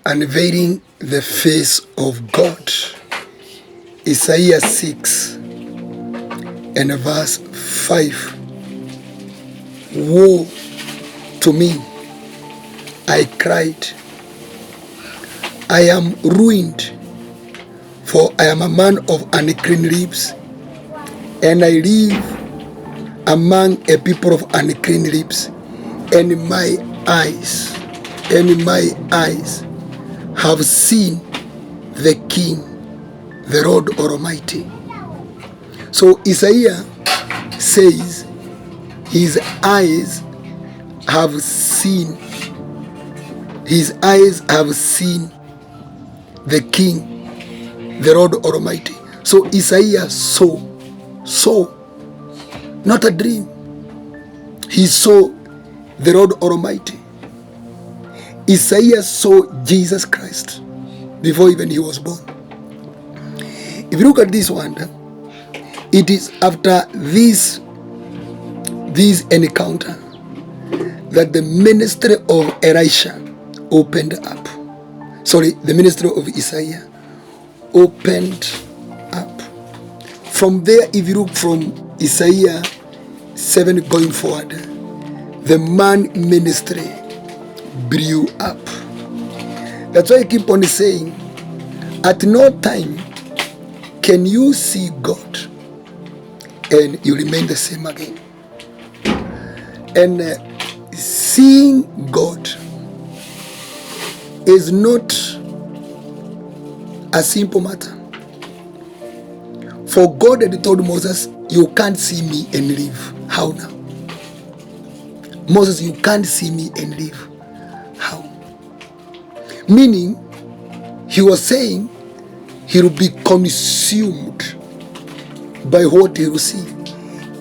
Unveiling the face of God. Isaiah 6 and verse 5. Woe to me, I cried. I am ruined, for I am a man of unclean lips, and I live among a people of unclean lips, and my eyes have seen the King, the Lord Almighty. So Isaiah says his eyes have seen the King, the Lord Almighty. So Isaiah saw, not a dream. He saw the Lord Almighty. Isaiah saw Jesus Christ before even he was born. If you look at this one, it is after this encounter that the ministry of Elisha opened up. The ministry of Isaiah opened up. From there, if you look from Isaiah 7 going forward, the man ministry blew up. That's why I keep on saying, at no time can you see God and you remain the same again. And seeing God is not a simple matter. For God had told Moses, you can't see me and live. How now? Moses, you can't see me and live. How? Meaning, he was saying he will be consumed by what he will see.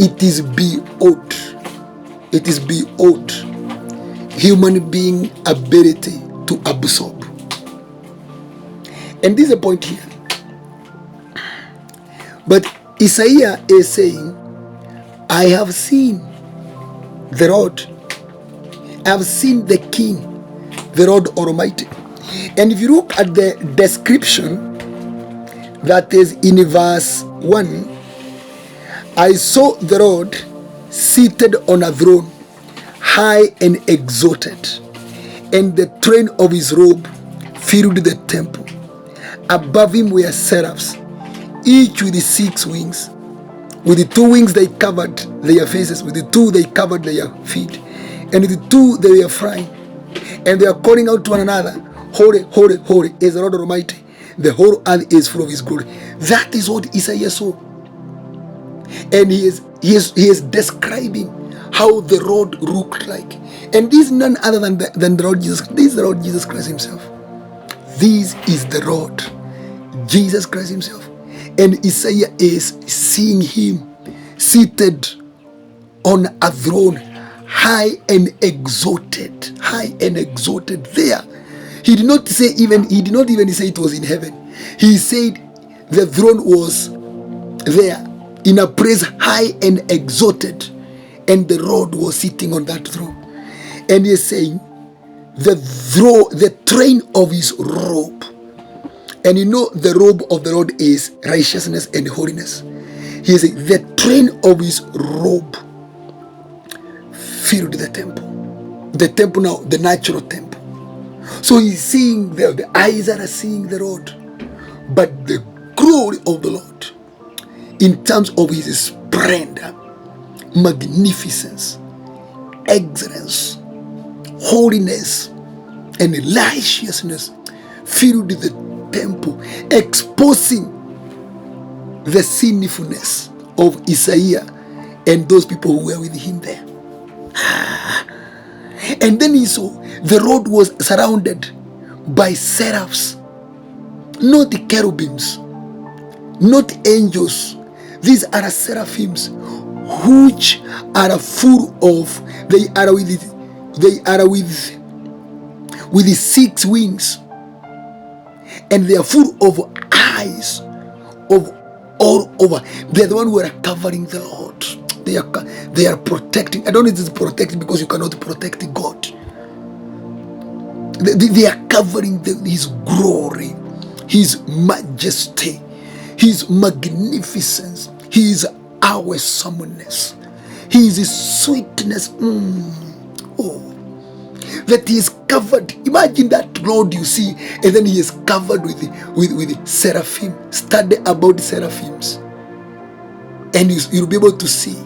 It is beyond human being ability to absorb. And this is a point here. But Isaiah is saying, I have seen the Lord. I have seen the King, the Lord Almighty. And if you look at the description that is in verse 1, I saw the Lord seated on a throne, high and exalted, and the train of his robe filled the temple. Above him were seraphs, each with 6 wings. With the 2 wings they covered their faces, with the 2 they covered their feet, and with the 2 they were flying. And they are calling out to one another, holy, holy, holy is the Lord Almighty. The whole earth is full of his glory. That is what Isaiah saw. And he is describing how the Lord looked like. And this is none other than the Lord Jesus. This is the Lord Jesus Christ himself. This is the Lord Jesus Christ himself. And Isaiah is seeing him seated on a throne, high and exalted there. He did not even say it was in heaven. He said the throne was there in a place high and exalted, and the Lord was sitting on that throne. And he is saying the train of his robe. And you know the robe of the Lord is righteousness and holiness. He is saying the train of his robe filled the temple. The temple now, the natural temple. So he's seeing the eyes are seeing the Lord. But the glory of the Lord, in terms of his splendor, magnificence, excellence, holiness, and righteousness, filled the temple, exposing the sinfulness of Isaiah and those people who were with him there. And then he saw the road was surrounded by seraphs, not the cherubims, not angels. These are seraphims, which are full of, they are with 6 wings, and they are full of eyes of all over. They are the one who are covering the Lord. They are protecting. I don't need to protect because you cannot protect God. They are covering his glory, his majesty, his magnificence, his awesomeness, his sweetness. Oh, that he is covered. Imagine that Lord you see, and then he is covered with seraphim. Study about seraphims, and you'll be able to see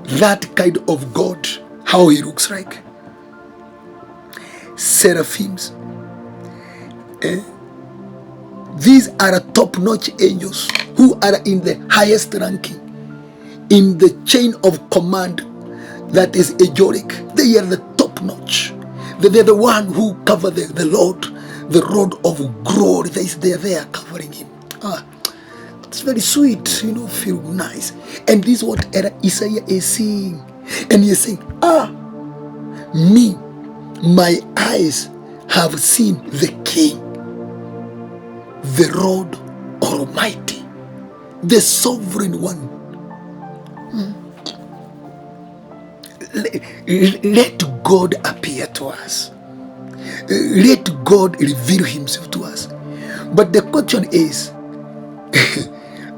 that kind of God, how he looks like. Seraphims. These are top-notch angels who are in the highest ranking in the chain of command that is angelic. They are the top-notch. They're the one who cover the Lord, the rod of glory. They are there covering him. It's very sweet, feel nice. And this is what Isaiah is saying. And he is saying, me, my eyes have seen the King, the Lord Almighty, the Sovereign One. Let God appear to us. Let God reveal himself to us. But the question is,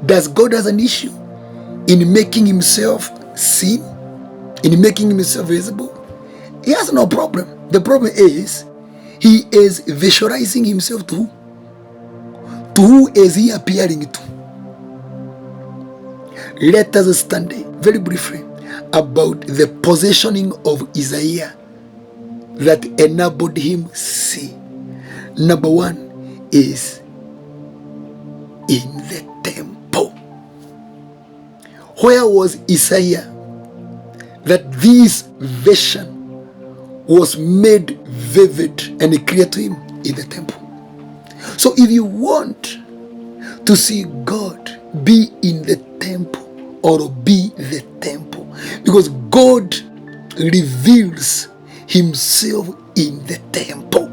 does God have an issue in making himself seen? In making himself visible? He has no problem. The problem is, he is visualizing himself to who? To who is he appearing to? Let us study very briefly about the positioning of Isaiah that enabled him see. Number one is in the temple. Where was Isaiah that this vision was made vivid and clear to him? In the temple. So if you want to see God, be in the temple or be the temple, because God reveals himself in the temple,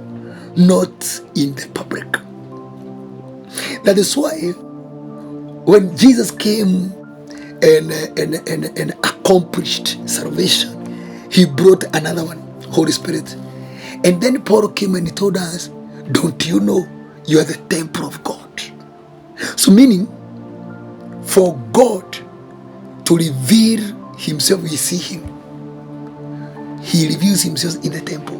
not in the public. That is why when Jesus came and accomplished salvation, he brought another one, Holy Spirit. And then Paul came and he told us, don't you know you are the temple of God? So meaning, for God to reveal himself, we see him. He reveals himself in the temple.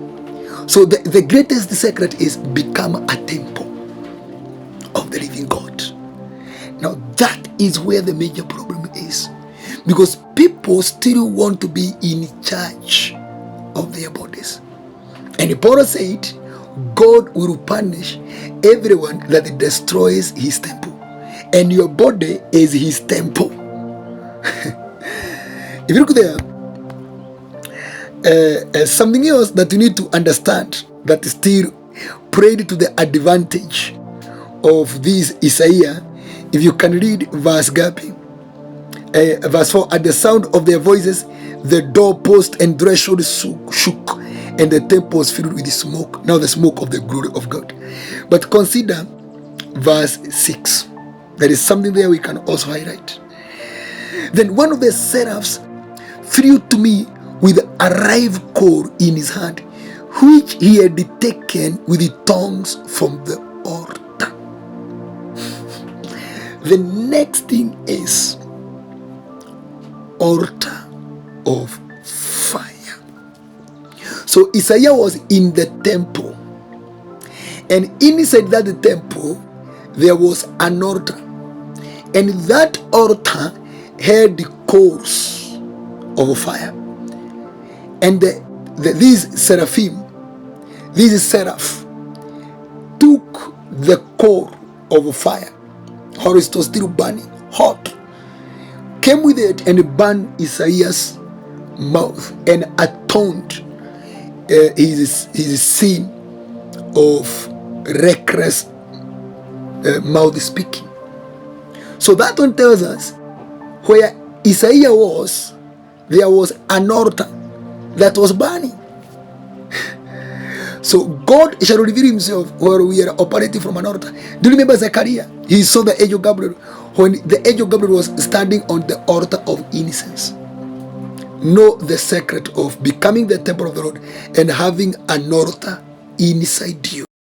So the greatest secret is become a temple of the living God. Now that is where the major problem is, because people still want to be in charge of their bodies. And Paul said, God will punish everyone that destroys his temple, and your body is his temple. If you look there, something else that you need to understand that still played to the advantage of this Isaiah, if you can read verse 4, at the sound of their voices, the doorpost and threshold shook, and the temple was filled with smoke. Now the smoke of the glory of God. But consider verse 6. There is something there we can also highlight. Then one of the seraphs flew to me with a live coal in his hand, which he had taken with the tongs from the altar. The next thing is altar of fire. So Isaiah was in the temple, and inside that temple there was an altar, and that altar had the coals of fire. And these seraphim, this seraph, took the coal of fire, or it was still burning hot, came with it and burned Isaiah's mouth and atoned his sin of reckless mouth speaking. So that one tells us where Isaiah was, there was an altar that was burning. So God shall reveal himself where we are operating from an altar. Do you remember Zechariah? He saw the angel Gabriel when the angel Gabriel was standing on the altar of incense. Know the secret of becoming the temple of the Lord and having an altar inside you.